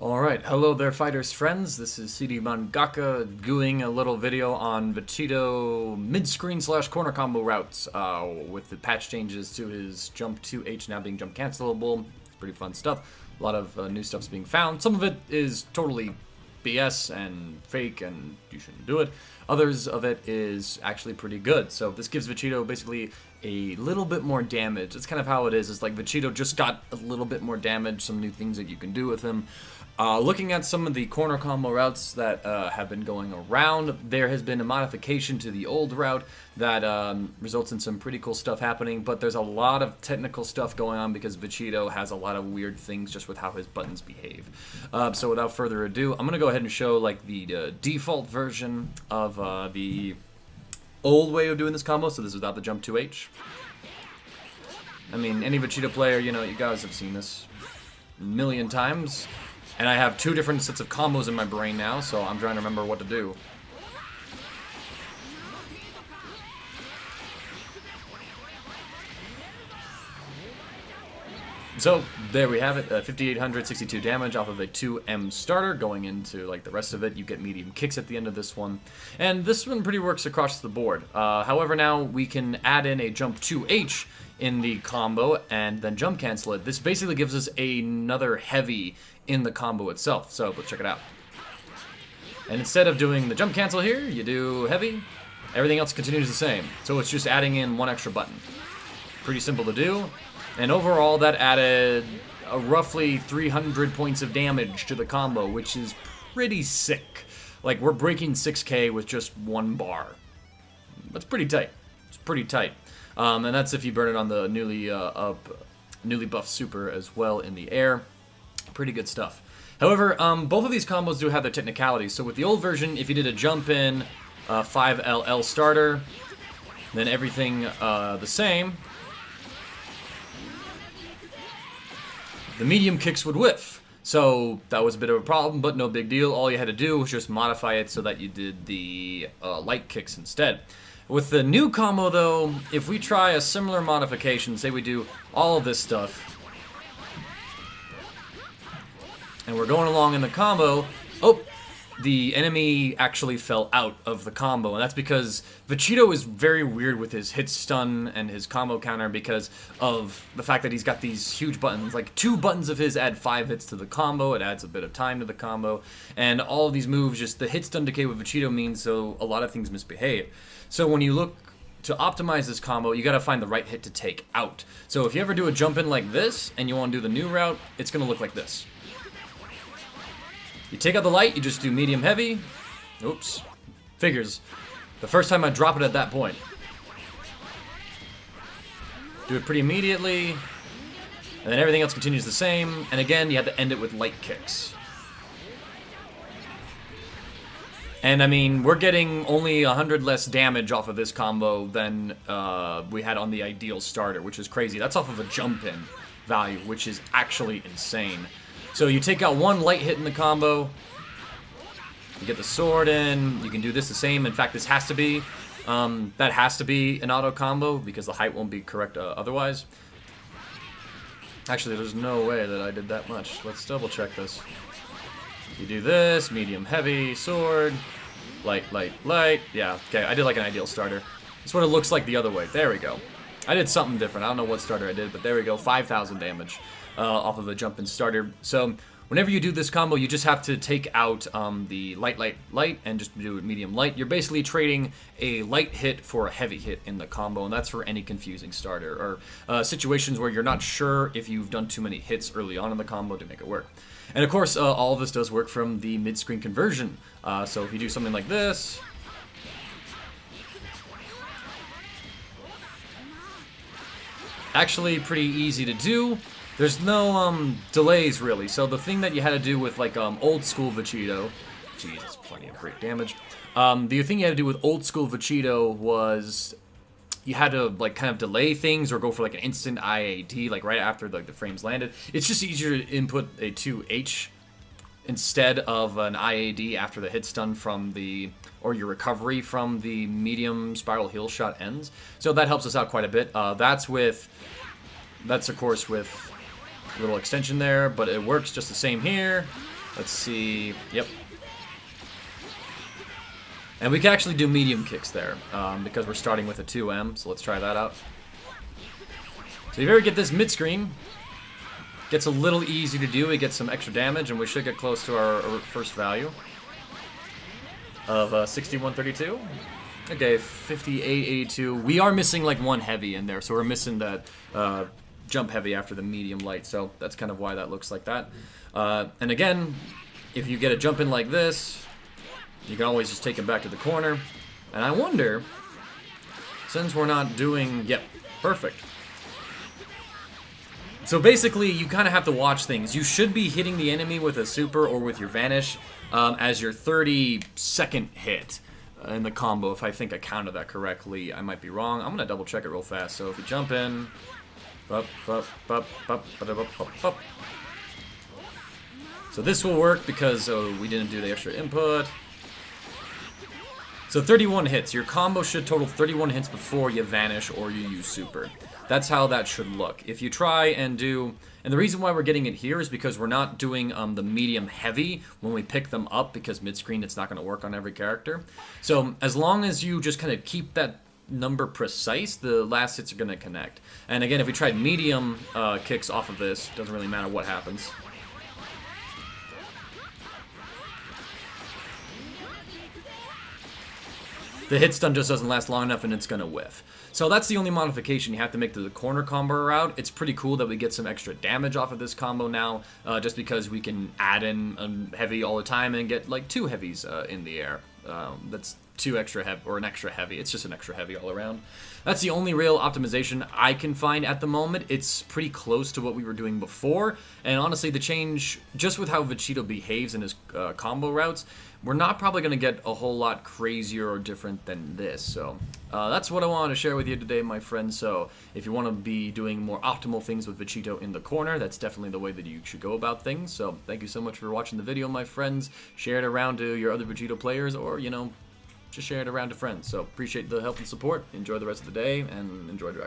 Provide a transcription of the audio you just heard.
Alright, hello there fighters friends, this is CD Mangaka doing a little video on Vegito mid-screen / corner combo routes with the patch changes to his jump 2H now being jump cancelable. It's pretty fun stuff. A lot of new stuff's being found. Some of it is totally BS and fake and you shouldn't do it. Others of it is actually pretty good. So this gives Vegito basically a little bit more damage. That's kind of how it is. It's like Vegito just got a little bit more damage, some new things that you can do with him. Looking at some of the corner combo routes that have been going around, there has been a modification to the old route that results in some pretty cool stuff happening, but there's a lot of technical stuff going on because Vegito has a lot of weird things just with how his buttons behave. So without further ado, I'm going to go ahead and show like the default version of the old way of doing this combo, so this is without the jump 2H. I mean, any Vegito player, you know, you guys have seen this a million times. And I have two different sets of combos in my brain now, so I'm trying to remember what to do. So, there we have it, 5,862 damage off of a 2M starter. Going into, like, the rest of it, you get medium kicks at the end of this one. And this one pretty works across the board. However, now we can add in a jump 2H in the combo and then jump cancel it. This basically gives us another heavy in the combo itself. So, let's check it out. And instead of doing the jump cancel here, you do heavy. Everything else continues the same. So it's just adding in one extra button. Pretty simple to do. And overall, that added roughly 300 points of damage to the combo, which is pretty sick. Like, we're breaking 6k with just one bar. That's pretty tight. It's pretty tight. And that's if you burn it on the newly buffed super as well in the air. Pretty good stuff. However, both of these combos do have their technicalities. So with the old version, if you did a jump in 5LL starter, then everything the same, the medium kicks would whiff. So that was a bit of a problem, but no big deal. All you had to do was just modify it so that you did the light kicks instead. With the new combo, though, if we try a similar modification, say we do all of this stuff, and we're going along in the combo, oh, the enemy actually fell out of the combo, and that's because Vegito is very weird with his hit stun and his combo counter because of the fact that he's got these huge buttons. Like, 2 buttons of his add 5 hits to the combo, it adds a bit of time to the combo, and all of these moves, just the hit stun decay with Vegito means so a lot of things misbehave. So when you look to optimize this combo, you gotta find the right hit to take out. So if you ever do a jump in like this, and you wanna do the new route, it's gonna look like this. You take out the light, you just do medium heavy. Oops. Figures. The first time I drop it at that point. Do it pretty immediately. And then everything else continues the same. And again, you have to end it with light kicks. And I mean, we're getting only 100 less damage off of this combo than we had on the ideal starter, which is crazy. That's off of a jump-in value, which is actually insane. So you take out one light hit in the combo, you get the sword in, you can do this the same. In fact, this has to be, that has to be an auto combo because the height won't be correct otherwise. Actually, there's no way that I did that much. Let's double check this. You do this, medium, heavy, sword, light, light, light. Yeah, okay, I did like an ideal starter. That's what it looks like the other way. There we go. I did something different. I don't know what starter I did, but there we go. 5,000 damage off of a jump-in starter. So whenever you do this combo, you just have to take out the light, light, light, and just do it medium, light. You're basically trading a light hit for a heavy hit in the combo, and that's for any confusing starter or situations where you're not sure if you've done too many hits early on in the combo to make it work. And of course, all of this does work from the mid-screen conversion. So if you do something like this, actually pretty easy to do. There's no delays really. So the thing that you had to do with like old school Vegito, Jesus, plenty of great damage. The thing you had to do with old school Vegito was you had to like kind of delay things or go for like an instant IAD like right after like the frames landed. It's just easier to input a 2H instead of an IAD after the hit stun from the, or your recovery from the medium spiral heal shot ends. So that helps us out quite a bit. That's of course with a little extension there, but it works just the same here. Let's see. Yep. And we can actually do medium kicks there, because we're starting with a 2M, so let's try that out. So if you ever get this mid-screen, gets a little easy to do, we get some extra damage, and we should get close to our first value of 6132. Okay, 5882. We are missing like one heavy in there, so we're missing that jump heavy after the medium light, so that's kind of why that looks like that. And again, if you get a jump in like this, you can always just take him back to the corner. And I wonder, since we're not doing... Yep, perfect. So basically, you kind of have to watch things. You should be hitting the enemy with a super or with your vanish as your 30-second hit in the combo, if I think I counted that correctly. I might be wrong. I'm going to double check it real fast. So if you jump in... So this will work because we didn't do the extra input. So 31 hits. Your combo should total 31 hits before you vanish or you use super. That's how that should look. If you try and do... And the reason why we're getting it here is because we're not doing the medium heavy when we pick them up, because mid-screen it's not going to work on every character. So as long as you just kind of keep that number precise, the last hits are going to connect. And again, if we tried medium kicks off of this, doesn't really matter what happens. The hit stun just doesn't last long enough and it's going to whiff. So that's the only modification you have to make to the corner combo route. It's pretty cool that we get some extra damage off of this combo now, just because we can add in a heavy all the time and get like 2 heavies in the air. That's 2 extra heavy, or an extra heavy. It's just an extra heavy all around. That's the only real optimization I can find at the moment. It's pretty close to what we were doing before, and honestly the change, just with how Vegito behaves in his combo routes, we're not probably going to get a whole lot crazier or different than this. So that's what I wanted to share with you today, my friends. So if you want to be doing more optimal things with Vegito in the corner, that's definitely the way that you should go about things. So thank you so much for watching the video, my friends. Share it around to your other Vegito players, or, you know, just share it around to friends. So appreciate the help and support. Enjoy the rest of the day, and enjoy Dragon.